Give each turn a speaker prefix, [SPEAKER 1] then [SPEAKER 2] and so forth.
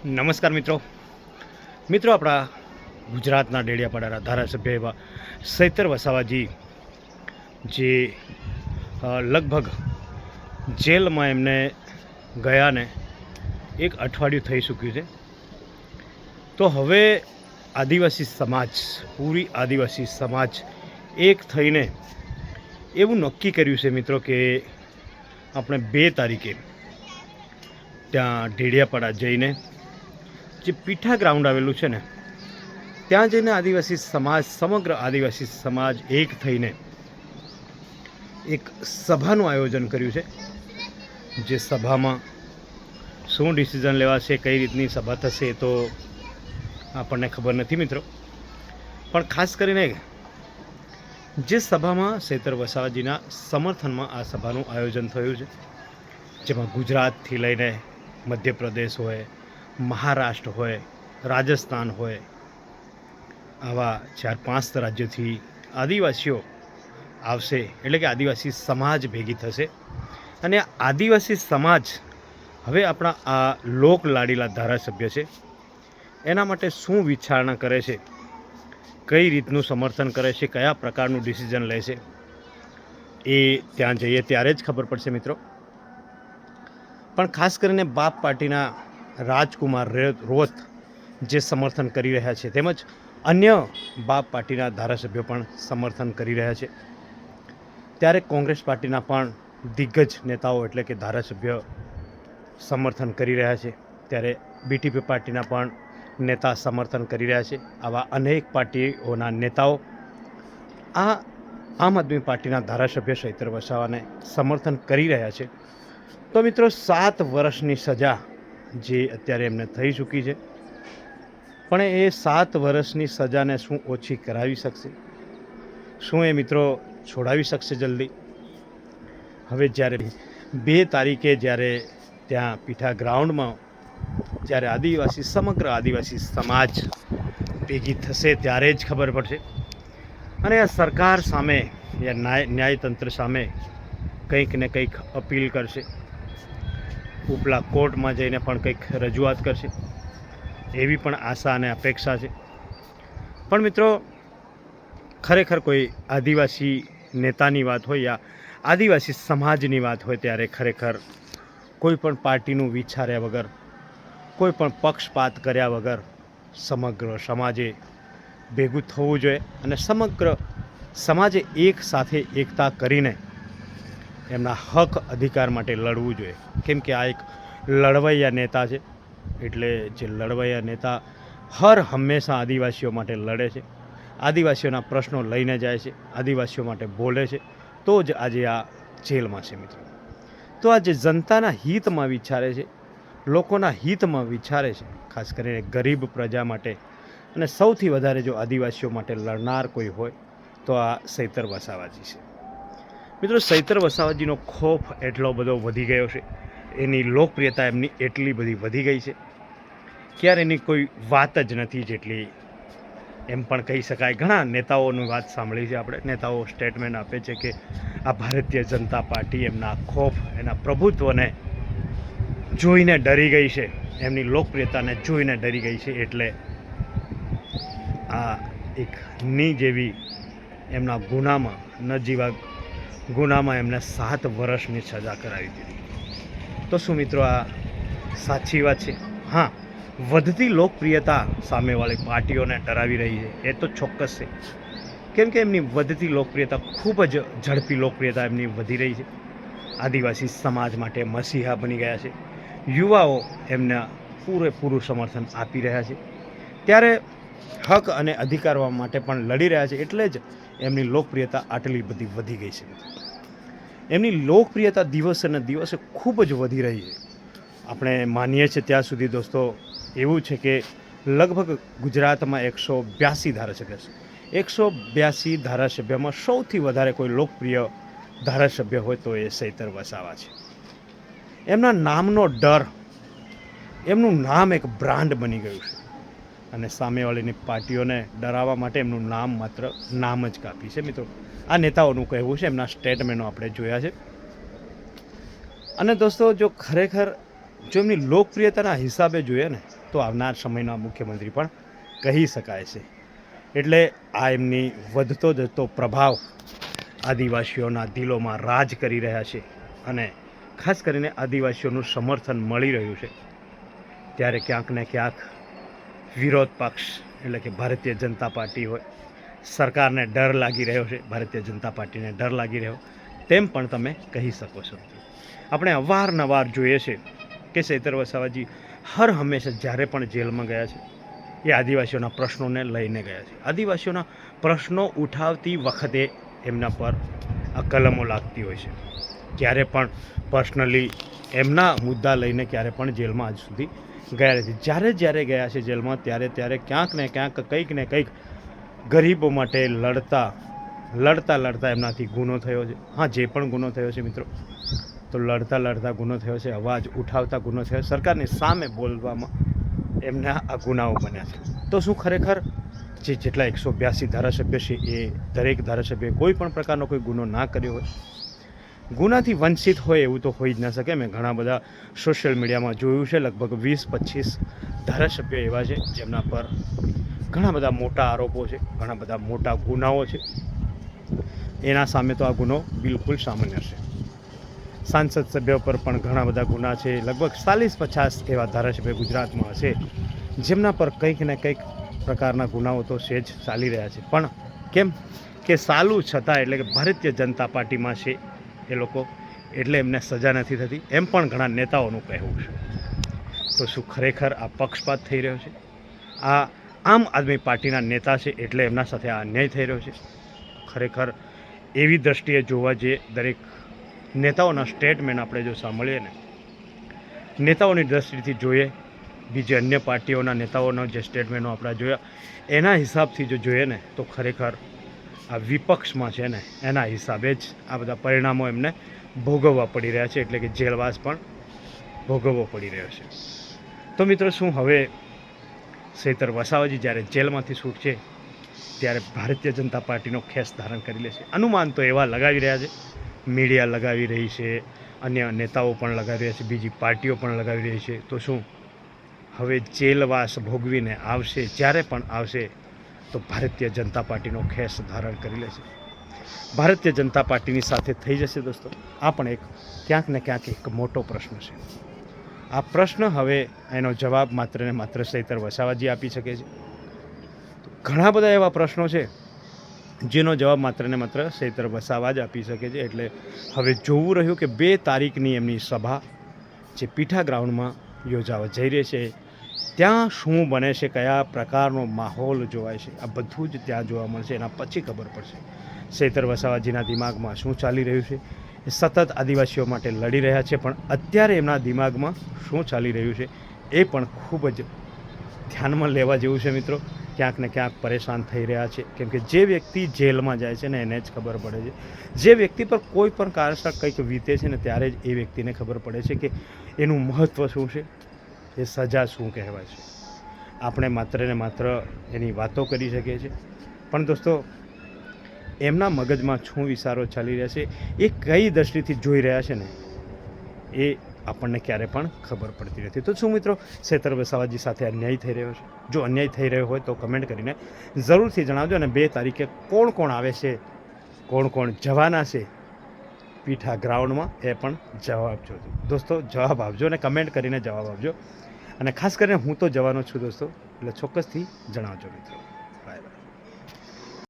[SPEAKER 1] નમસ્કાર મિત્રો આપણા ગુજરાતના ડેડિયાપાડાના ધારાસભ્ય એવા ચૈતર વસાવાજી જે લગભગ જેલમાં એમને ગયાને એક અઠવાડિયું થઈ ચૂક્યું છે. તો હવે આદિવાસી સમાજ, પૂરી આદિવાસી સમાજ એક થઈને એવું નક્કી કર્યું છે મિત્રો કે આપણે 2 તારીખે ત્યાં ડેડિયાપાડા જઈને જે પીઠા ગ્રાઉન્ડ આવેલું છે ને ત્યાં જઈને આદિવાસી સમાજ, સમગ્ર આદિવાસી સમાજ એક થઈને એક સભાનું આયોજન કર્યું છે. જે સભામાં શું ડિસિઝન લેવાશે, કઈ રીતની સભા થશે એ તો આપણને ખબર નથી મિત્રો. પણ ખાસ કરીને જે સભામાં ચૈતર વસાવાજીના સમર્થનમાં આ સભાનું આયોજન થયું છે, જેમાં ગુજરાતથી લઈને મધ્યપ્રદેશ હોય, મહારાષ્ટ્ર હોય, રાજસ્થાન હોય, આવા 4-5 રાજ્યોથી આદિવાસીઓ આવશે. એટલે કે આદિવાસી સમાજ ભેગી થશે અને આદિવાસી સમાજ હવે આપણા આ લોક લાડીલા ધારાસભ્ય છે એના માટે શું વિચારણા કરે છે, કઈ રીતનું સમર્થન કરે છે, કયા પ્રકારનું ડિસિઝન લે છે, એ ત્યાં જઈએ ત્યારે જ ખબર પડશે મિત્રો. પણ ખાસ કરીને બાપ પાર્ટીના રાજકુમાર રોત જે સમર્થન કરી રહ્યા છે, તેમજ અન્ય બાપ પાર્ટીના ધારાસભ્યો પણ સમર્થન કરી રહ્યા છે, ત્યારે કોંગ્રેસ પાર્ટીના પણ દિગ્ગજ નેતાઓ એટલે કે ધારાસભ્ય સમર્થન કરી રહ્યા છે, ત્યારે બીટીપી પાર્ટીના પણ નેતા સમર્થન કરી રહ્યા છે. આવા અનેક પાર્ટીઓના નેતાઓ આ આમ આદમી પાર્ટીના ધારાસભ્ય ચૈતર વસાવાને સમર્થન કરી રહ્યા છે. તો મિત્રો 7 વર્ષની સજા જે અત્યારે એમને થઈ ચૂકી છે, પણ એ 7 વર્ષની સજાને શું ઓછી કરાવી શકશે? શું એ મિત્રો છોડાવી શકશે જલ્દી? હવે જ્યારે 2 તારીખે જ્યારે ત્યાં પીઠા ગ્રાઉન્ડમાં જ્યારે સમગ્ર આદિવાસી સમાજ ભેગી થશે ત્યારે જ ખબર પડશે. અને આ સરકાર સામે, ન્યાયતંત્ર સામે કંઈક ને કંઈક અપીલ કરશે, ઉપલા કોર્ટમાં જઈને પણ કંઈક રજૂઆત કરશે, એવી પણ આશા અને અપેક્ષા છે. પણ મિત્રો ખરેખર કોઈ આદિવાસી નેતાની વાત હોય યા આદિવાસી સમાજની વાત હોય ત્યારે ખરેખર કોઈ પણ પાર્ટીનું વિચાર્યા વગર, કોઈ પણ પક્ષપાત કર્યા વગર સમગ્ર સમાજે ભેગું થવું જોઈએ અને સમગ્ર સમાજે એક સાથે એકતા કરીને એમના હક અધિકાર માટે લડવું જોઈએ. કેમ કે આ એક લડવૈયા નેતા છે, એટલે જે લડવૈયા નેતા હંમેશા આદિવાસીઓ માટે લડે છે, આદિવાસીઓના પ્રશ્નો લઈને જાય છે, આદિવાસીઓ માટે બોલે છે, તો જ આજે આ જેલમાં છે મિત્રો. તો આ જે જનતાના હિતમાં વિચારે છે, લોકોના હિતમાં વિચારે છે, ખાસ કરીને ગરીબ પ્રજા માટે અને સૌથી વધારે જો આદિવાસીઓ માટે લડનાર કોઈ હોય તો આ ચૈતર વસાવાજી છે મિત્રો. ચૈતર વસાવાજીનો ખોફ એટલો બધો વધી ગયો છે, એની લોકપ્રિયતા એમની એટલી બધી વધી ગઈ છે, ક્યારે એની કોઈ વાત જ નથી જેટલી એમ પણ કહી શકાય. ઘણા નેતાઓની વાત સાંભળી છે આપણે, નેતાઓ સ્ટેટમેન્ટ આપે છે કે આ ભારતીય જનતા પાર્ટી એમના ખોફ, એના પ્રભુત્વને જોઈને ડરી ગઈ છે, એમની લોકપ્રિયતાને જોઈને ડરી ગઈ છે, એટલે આ એક જેવી એમના ગુનામાં એમને 7 વર્ષની સજા કરાવી દીધી. તો શું મિત્રો આ સાચી વાત છે? હા, વધતી લોકપ્રિયતા સામેવાળી પાર્ટીઓને ડરાવી રહી છે, એ તો ચોક્કસ છે. કેમ કે એમની વધતી લોકપ્રિયતા, ખૂબ જ ઝડપી લોકપ્રિયતા એમની વધી રહી છે. આદિવાસી સમાજ માટે મસીહા બની ગયા છે, યુવાઓ એમને પૂરેપૂરું સમર્થન આપી રહ્યા છે, ત્યારે હક અને અધિકારો માટે પણ લડી રહ્યા છે, એટલે જ એમની લોકપ્રિયતા આટલી બધી વધી ગઈ છે. એમની લોકપ્રિયતા દિવસે ને દિવસે ખૂબ જ વધી રહી છે. આપણે માનીએ છીએ ત્યાં સુધી દોસ્તો એવું છે કે લગભગ ગુજરાતમાં 182 ધારાસભ્ય છે. 182 ધારાસભ્યમાં સૌથી વધારે કોઈ લોકપ્રિય ધારાસભ્ય હોય તો એ ચૈતર વસાવા છે. એમના નામનો ડર, એમનું નામ એક બ્રાન્ડ બની ગયું છે અને સામેવાળીની પાર્ટીઓને ડરાવવા માટે એમનું નામ માત્ર નામ જ કાપી છે મિત્રો. આ નેતાઓનું કહેવું છે, એમના સ્ટેટમેન્ટો આપણે જોયા છે. અને દોસ્તો જો ખરેખર જો એમની લોકપ્રિયતાના હિસાબે જોઈએ ને તો આવનાર સમયના મુખ્યમંત્રી પણ કહી શકાય છે. એટલે આ એમની વધતો જતો પ્રભાવ આદિવાસીઓના દિલોમાં રાજ કરી રહ્યા છે અને ખાસ કરીને આદિવાસીઓનું સમર્થન મળી રહ્યું છે. ત્યારે ક્યાંક ને ક્યાંક વિરોધ પક્ષ એટલે કે ભારતીય જનતા પાર્ટી હોય, સરકારને ડર લાગી રહ્યો છે, ભારતીય જનતા પાર્ટીને ડર લાગી રહ્યો તેમ પણ તમે કહી શકો છો. આપણે અવારનવાર જોઈએ છે કે ચૈતર વસાવાજી હર હંમેશા જ્યારે પણ જેલમાં ગયા છે એ આદિવાસીઓના પ્રશ્નોને લઈને ગયા છે. આદિવાસીઓના પ્રશ્નો ઉઠાવતી વખતે એમના પર આ કલમો લાગતી હોય છે. ક્યારે પણ પર્સનલી એમના મુદ્દા લઈને ક્યારે પણ જેલમાં આજ સુધી ગયા નથી. જ્યારે ગયા છે જેલમાં ત્યારે ક્યાંક ને ક્યાંક કંઈક ને કંઈક ગરીબો માટે લડતા એમનાથી ગુનો થયો છે. હા, જે પણ ગુનો થયો છે મિત્રો, તો લડતા ગુનો થયો છે, અવાજ ઉઠાવતા ગુનો થયો, સરકારની સામે બોલવામાં એમના આ ગુનાઓ બન્યા છે. તો શું ખરેખર જેટલા 182 ધારાસભ્ય છે એ દરેક ધારાસભ્યએ કોઈ પણ પ્રકારનો કોઈ ગુનો ના કર્યો હોય, ગુનાથી વંચિત હોય એવું તો હોઈ જ ન શકે. મેં ઘણા બધા સોશિયલ મીડિયામાં જોયું છે, લગભગ 20-25 ધારાસભ્યો એવા છે જેમના પર ઘણા બધા મોટા આરોપો છે, ઘણા બધા મોટા ગુનાઓ છે. એના સામે તો આ ગુનો બિલકુલ સામાન્ય છે. સાંસદ સભ્યો પર પણ ઘણા બધા ગુના છે. લગભગ 40-50 એવા ધારાસભ્ય ગુજરાતમાં હશે જેમના પર કંઈક ને કંઈક પ્રકારના ગુનાઓ તો સેજ ચાલી રહ્યા છે. પણ કેમ કે સાલું છતાં એટલે કે ભારતીય જનતા પાર્ટીમાં છે એ લોકો, એટલે એમને સજા નથી થતી એમ પણ ઘણા નેતાઓનું કહેવું છે. તો શું ખરેખર આ પક્ષપાત થઈ રહ્યો છે? આ આમ આદમી પાર્ટીના નેતા છે એટલે એમના સાથે આ અન્યાય થઈ રહ્યો છે? ખરેખર એવી દ્રષ્ટિએ જોવા જઈએ, દરેક નેતાઓના સ્ટેટમેન્ટ આપણે જો સાંભળીએ ને, નેતાઓની દ્રષ્ટિથી જોઈએ, બીજી અન્ય પાર્ટીઓના નેતાઓના જે સ્ટેટમેન્ટો આપણે જોયા એના હિસાબથી જો જોઈએ ને તો ખરેખર આ વિપક્ષમાં છે ને એના હિસાબે જ આ બધા પરિણામો એમને ભોગવવા પડી રહ્યા છે, એટલે કે જેલવાસ પણ ભોગવવો પડી રહ્યો છે. તો મિત્રો, શું હવે ચૈતર વસાવાજી જ્યારે જેલમાંથી છૂટશે ત્યારે ભારતીય જનતા પાર્ટીનો ખેસ ધારણ કરી લેશે? અનુમાન તો એવા લગાવી રહ્યા છે, મીડિયા લગાવી રહી છે, અન્ય નેતાઓ પણ લગાવી રહ્યા છે, બીજી પાર્ટીઓ પણ લગાવી રહી છે. તો શું હવે જેલવાસ ભોગવીને આવશે, જ્યારે પણ આવશે તો ભારતીય જનતા પાર્ટીનો ખેસ ધારણ કરી લેશે? ભારતીય જનતા પાર્ટીની સાથે થઈ જશે? દોસ્તો, આ પણ એક ક્યાંક ને ક્યાંક એક મોટો પ્રશ્ન છે. આ પ્રશ્ન હવે એનો જવાબ માત્ર ને માત્ર ચૈતર વસાવાજી આપી શકે છે. ઘણા બધા એવા પ્રશ્નો છે જેનો જવાબ માત્ર ને માત્ર ચૈતર વસાવા જ આપી શકે છે. એટલે હવે જોવું રહ્યું કે 2 તારીખની એમની સભા જે પીઠા ગ્રાઉન્ડમાં યોજાવા જઈ રહી છે ત્યાં શું બને છે, કયા પ્રકારનો માહોલ જોવાય છે, આ બધું જ ત્યાં જોવા મળશે. એના પછી ખબર પડશે ચૈતર વસાવાજીના દિમાગમાં શું ચાલી રહ્યું છે. એ સતત આદિવાસીઓ માટે લડી રહ્યા છે, પણ અત્યારે એમના દિમાગમાં શું ચાલી રહ્યું છે એ પણ ખૂબ જ ધ્યાનમાં લેવા જેવું છે મિત્રો. ક્યાંક ને ક્યાંક પરેશાન થઈ રહ્યા છે, કેમ કે જે વ્યક્તિ જેલમાં જાય છે ને એને જ ખબર પડે છે. જે વ્યક્તિ પર કોઈ પણ કારણસર કંઈક વીતે છે ને ત્યારે જ એ વ્યક્તિને ખબર પડે છે કે એનું મહત્ત્વ શું છે, એ સજા શું કહેવાય છે. આપણે માત્ર ને માત્ર એની વાતો કરી શકીએ છીએ, પણ દોસ્તો એમના મગજમાં શું વિચારો ચાલી રહ્યા છે, એ કઈ દ્રષ્ટિથી જોઈ રહ્યા છે ને એ આપણને ક્યારે પણ ખબર પડતી નથી. તો શું મિત્રો ચૈતર વસાવાજી સાથે અન્યાય થઈ રહ્યો છે? જો અન્યાય થઈ રહ્યો હોય તો કમેન્ટ કરીને જરૂરથી જણાવજો. અને 2 તારીખે કોણ આવે છે, કોણ જવાના છે પીઠા ગ્રાઉન્ડમાં એ પણ જવાબ આપજો દોસ્તો. જવાબ આપજો અને કમેન્ટ કરીને જવાબ આપજો. અને ખાસ કરીને હું તો જવાનો છું દોસ્તો, એટલે ચોક્કસથી જણાવજો મિત્રો. Bye bye.